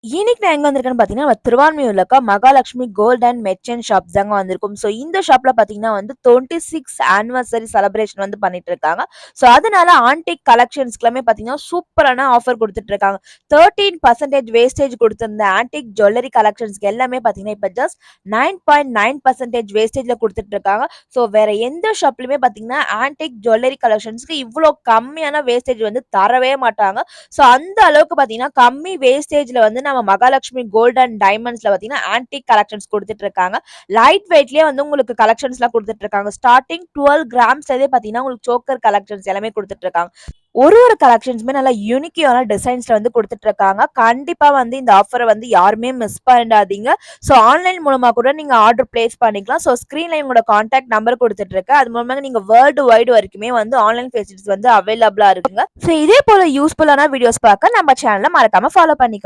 இன்னைக்கு நான் எங்க வந்திருக்கேன்னு பார்த்தீங்கன்னா, நம்ம திருவான்மியூர்ல இருக்க Mahalakshmi gold and merchant shops தாங்க வந்திருக்கோம். ஸோ இந்த ஷாப்ல பார்த்தீங்கன்னா வந்து 26 ஆனிவர்சரி செலிப்ரேஷன் வந்து பண்ணிட்டு இருக்காங்க. ஸோ அதனால ஆன்டிக் கலெக்ஷன்ஸ்க்குலாமே பார்த்தீங்கன்னா, சூப்பரான ஆஃபர் குடுத்துட்டு இருக்காங்க. 13% வேஸ்டேஜ் குடுத்திருந்த ஆன்டிக் ஜுவல்லரி கலெக்ஷன்ஸ்க்கு எல்லாமே பார்த்தீங்கன்னா, இப்ப ஜஸ்ட் 9.9% வேஸ்டேஜ்ல குடுத்துட்டு இருக்காங்க. ஸோ வேற எந்த ஷாப்லயுமே பார்த்தீங்கன்னா, ஆன்டிக் ஜுவல்லரி கலெக்ஷன்ஸ்க்கு இவ்ளோ கம்மியான வேஸ்டேஜ் வந்து தரவே மாட்டாங்க. ஸோ அந்த அளவுக்கு பார்த்தீங்கன்னா, கம்மி வேஸ்டேஜ்ல வந்து நம்ம மகாலட்சுமி கோல்ட் அண்ட் டைமண்ட்ஸ்ல பார்த்தீங்கன்னா, ஆன்டிக் கலெக்ஷன்ஸ் குடுத்துட்டு இருக்காங்க. லைட் வெயிட்லயே வந்து உங்களுக்கு கலெக்ஷன்ஸ்லாம் குடுத்துட்டு இருக்காங்க. ஸ்டார்ட்டிங் 12 கிராம்ஸ்லேருந்தே பார்த்தீங்கன்னா, உங்களுக்கு சோக்கர் கலெக்ஷன்ஸ் எல்லாமே குடுத்துட்டு இருக்காங்க. ஒரு கலெக்ஷன்ஸுமே நல்லா யூனிக்கியான டிசைன்ஸ்ல வந்து குடுத்துட்டு இருக்காங்க. கண்டிப்பா வந்து இந்த ஆஃபர வந்து யாருமே மிஸ் பண்ணிடாதீங்க. ஸோ ஆன்லைன் மூலமா கூட நீங்க ஆர்டர் பிளேஸ் பண்ணிக்கலாம். ஸோ ஸ்க்ரீன்ல இவங்களோட கான்டாக்ட் நம்பர் குடுத்துட்டு இருக்கேன். அது மூலமா நீங்க வேர்ல்டு வைட் வரைக்குமே வந்து ஆன்லைன் ஃபெசிலிட்டிஸ் வந்து அவைலபிளா இருக்குங்க. ஸோ இதே போல யூஸ்ஃபுல்லான வீடியோஸ் பார்க்க நம்ம சேனல மறக்காம ஃபாலோ பண்ணிக்கோங்க.